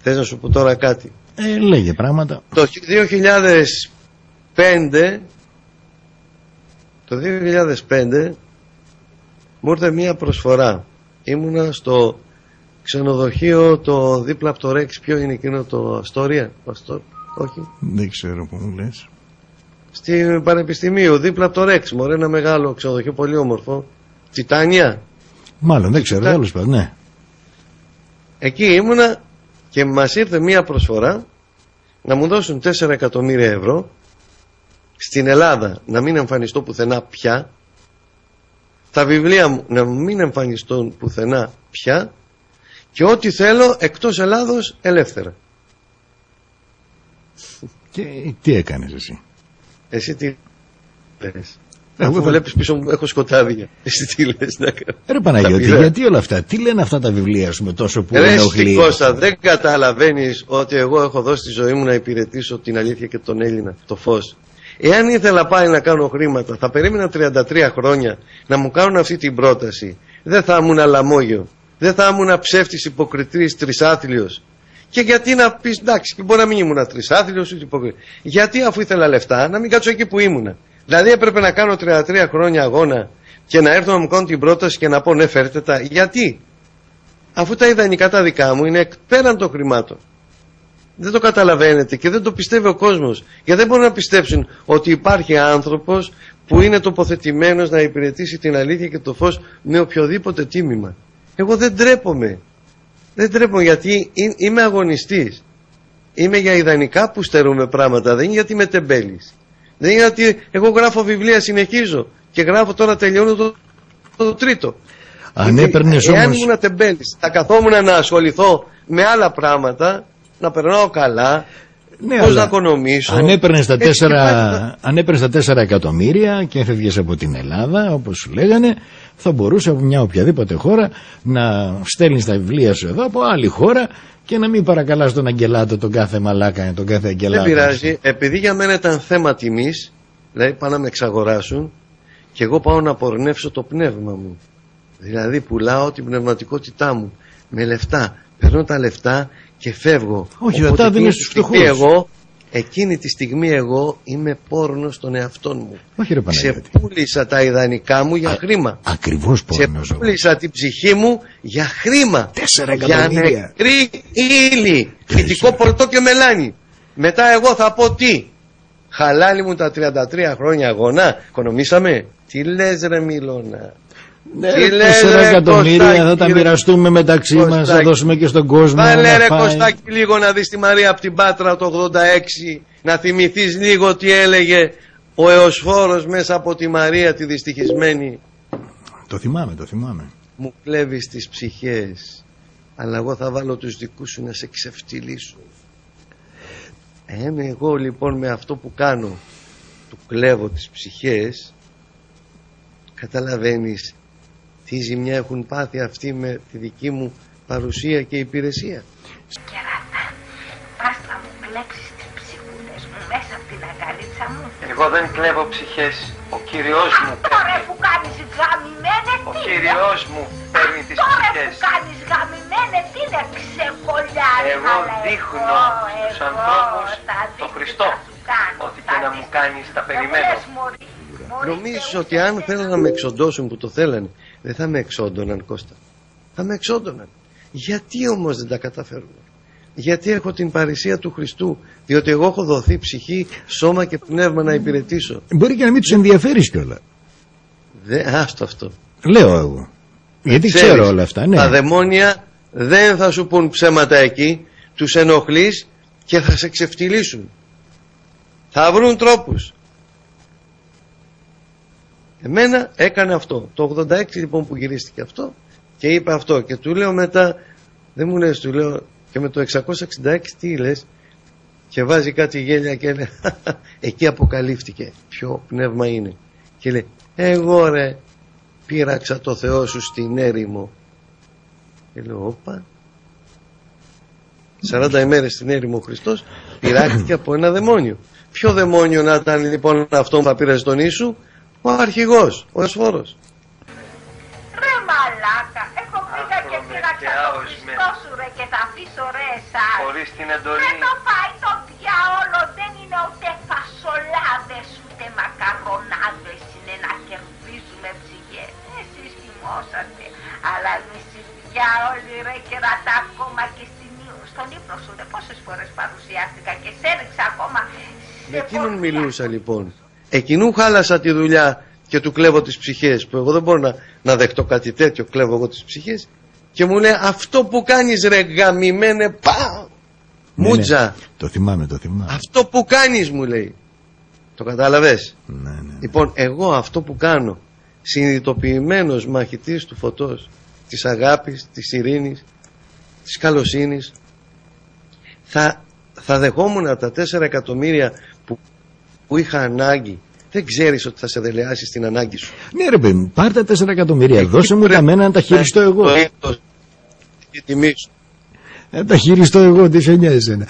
Θες να σου πω τώρα κάτι? Λέγε πράγματα. Το 2005 μου ήρθε μία προσφορά. Ήμουνα στο ξενοδοχείο το δίπλα από το Ρεξ. Ποιο είναι εκείνο, το Αστόρια? Όχι. Δεν ξέρω που μου λες. Στην Πανεπιστημίου, δίπλα από το Ρεξ. Μωρέ, ένα μεγάλο ξενοδοχείο, πολύ όμορφο. Τιτάνια. Μάλλον, δεν ξέρω, τέλος πάντων, ναι. Εκεί ήμουνα και μας ήρθε μία προσφορά να μου δώσουν 4 εκατομμύρια ευρώ στην Ελλάδα, να μην εμφανιστώ πουθενά πια, τα βιβλία μου να μην εμφανιστούν πουθενά πια και ό,τι θέλω εκτός Ελλάδος ελεύθερα. Και τι έκανες εσύ? Εσύ τι λες? Αφού βλέπεις πίσω μου έχω σκοτάδια. Εσύ τι λες να κάνω? Ρε Παναγιώτη, γιατί όλα αυτά? Τι λένε αυτά τα βιβλία σου με τόσο που ενοχλεί? Ρε Κώστα, δεν καταλαβαίνεις ότι εγώ έχω δώσει τη ζωή μου να υπηρετήσω την αλήθεια και τον Έλληνα, το φως? Εάν ήθελα πάλι να κάνω χρήματα, θα περίμενα 33 χρόνια να μου κάνουν αυτή την πρόταση. Δεν θα ήμουν λαμόγιο, δεν θα ήμουν ψεύτης, υποκριτής, τρισάθλιος. Και γιατί να πεις, εντάξει, μπορεί να μην ήμουν τρισάθλιος ούτε υποκριτής. Γιατί, αφού ήθελα λεφτά, να μην κάτσω εκεί που ήμουνα? Δηλαδή έπρεπε να κάνω 33 χρόνια αγώνα και να έρθω να μου κάνουν την πρόταση και να πω ναι, φέρτε τα? Γιατί? Αφού τα ιδανικά τα δικά μου είναι πέραν των χρημάτων. Δεν το καταλαβαίνετε και δεν το πιστεύει ο κόσμος. Γιατί δεν μπορούν να πιστέψουν ότι υπάρχει άνθρωπος που είναι τοποθετημένος να υπηρετήσει την αλήθεια και το φως με οποιοδήποτε τίμημα. Εγώ δεν τρέπομαι. Δεν τρέπομαι, γιατί είμαι αγωνιστής. Είμαι για ιδανικά που στερούμε πράγματα. Δεν είναι γιατί είμαι τεμπέλης. Δεν είναι γιατί εγώ γράφω βιβλία, συνεχίζω. Και γράφω τώρα, τελειώνω το τρίτο. Αν έπαιρνες όμως... Εάν ήμουν τεμπέλης, θα καθόμουν να ασχοληθώ με άλλα πράγματα, να περνάω καλά, ναι, πώς να οικονομήσω. Αν έπαιρνες τα 4 εκατομμύρια και έφευγες από την Ελλάδα, όπως σου λέγανε, θα μπορούσε από μια οποιαδήποτε χώρα να στέλνεις τα βιβλία σου εδώ από άλλη χώρα και να μην παρακαλάς τον Αγγελάτο, τον κάθε μαλάκα, τον κάθε Αγγελάτο. Δεν πειράζει, επειδή για μένα ήταν θέμα τιμής, δηλαδή πάνε να με εξαγοράσουν και εγώ πάω να απορρνεύσω το πνεύμα μου. Δηλαδή πουλάω την πνευματικότητά μου με λεφτά. Παίρνω τα λεφτά και φεύγω. Όχι, λεφτά δεν είναι στους φτωχούς. Εκείνη τη στιγμή εγώ είμαι πόρνος στον εαυτό μου. Όχι, ρε Παναγιώτη. Ξεπούλησα τα ιδανικά μου για χρήμα. Ακριβώς πόρνος. Ξεπούλησα την ψυχή μου για χρήμα. 4 εκατομμύρια. Για νεκρή ύλη. Φυτικό πορτό και μελάνι. Μετά εγώ θα πω τι? Χαλάλι μου τα 33 χρόνια αγώνα. Οικονομήσαμε. Τι λες ρε Μιλώνα? Ναι, 4 εκατομμύρια θα τα μοιραστούμε μεταξύ μας, θα δώσουμε και στον κόσμο. Βάλε ρε Κωστάκη λίγο να δεις τη Μαρία από την Πάτρα το 86, να θυμηθείς λίγο τι έλεγε ο Εωσφόρος μέσα από τη Μαρία τη δυστυχισμένη. Το θυμάμαι. Μου κλέβεις τις ψυχές, αλλά εγώ θα βάλω τους δικούς σου να σε ξεφτυλίσουν. Εγώ λοιπόν με αυτό που κάνω, του κλέβω τις ψυχές, καταλαβαίνεις τι ζημιά έχουν πάθει αυτοί με τη δική μου παρουσία και υπηρεσία. Κεράτα, πας να μου κλέψεις τις ψυχούλες μου μέσα από την αγκαλίτσα μου. Εγώ δεν κλέβω ψυχές, ο Κύριος μου παίρνει. Τώρα που κάνεις γαμημένε, ο Κύριος μου παίρνει τις ψυχές. Τώρα που κάνεις γαμημένε, τι είναι ξεχολιάρι? Εγώ δείχνω στους ανθρώπους το Χριστό, ότι και να μου κάνεις τα περιμένω. Νομίζεις ότι αν θέλουν να με εξοντώσουν, που το θέλανε, δεν θα με εξόντωναν, Κώστα? Θα με εξόντωναν. Γιατί όμως δεν τα καταφέρουν? Γιατί έχω την παρησία του Χριστού, διότι εγώ έχω δοθεί ψυχή, σώμα και πνεύμα να υπηρετήσω. Μπορεί και να μην τους ενδιαφέρεις κιόλα. Άστο αυτό. Λέω εγώ. Γιατί ξέρω όλα αυτά, ναι. Τα δαιμόνια δεν θα σου πουν ψέματα εκεί, τους ενοχλείς και θα σε ξεφτυλίσουν. Θα βρουν τρόπους. Εμένα έκανε αυτό. Το 86 λοιπόν που γυρίστηκε αυτό και είπε αυτό. Και του λέω μετά, δεν μου λες, του λέω, και με το 666 τι λες? Και βάζει κάτι γέλια και λέει, εκεί αποκαλύφθηκε ποιο πνεύμα είναι. Και λέει, εγώ ρε πείραξα το Θεό σου στην έρημο. Και λέω, όπα, 40 ημέρες στην έρημο ο Χριστός πειράχτηκε από ένα δαιμόνιο. Ποιο δαιμόνιο να ήταν λοιπόν αυτό που θα πήρε τον Ιησού? Ο αρχηγός, ο Εωσφόρος. Ρε μαλάκα, έχω πήγα και πήρα το Χριστό σου ρε και θα αφήσω ρε εσάς. Χωρίς την εντολή. Δεν το φάει το διάολο, δεν είναι ούτε φασολάδες ούτε μακαρονάδες, είναι να κερδίζουμε ψυχές. Εσείς θυμόσαστε, αλλά εμείς οι διάολοι ρε κερατά ακόμα και στον ύπνο σου δε πόσες φορές παρουσιάστηκα και σε έριξα ακόμα. Με εκείνον μιλούσα λοιπόν. Εκείνου χάλασα τη δουλειά και του κλέβω τις ψυχές, που εγώ δεν μπορώ να δεχτώ κάτι τέτοιο, κλέβω εγώ τις ψυχές, και μου λέει αυτό που κάνεις ρε γαμημένε πάω μούτζα. Ναι. Το θυμάμαι. Αυτό που κάνεις μου λέει. Το κατάλαβες? Ναι. Λοιπόν, εγώ αυτό που κάνω, συνειδητοποιημένος μαχητής του φωτός, της αγάπης, της ειρήνης, της καλοσύνης, θα δεχόμουν τα 4 εκατομμύρια που είχα ανάγκη. Δεν ξέρεις ότι θα σε δελεάσει στην ανάγκη σου. Ναι ρε παιδί, πάρ' τα 4 εκατομμύρια, δώσε μου τα μένα να τα χειριστώ εγώ. Η τιμή σου. Να τα χειριστώ εγώ, τι σε νοιάζει εσένα.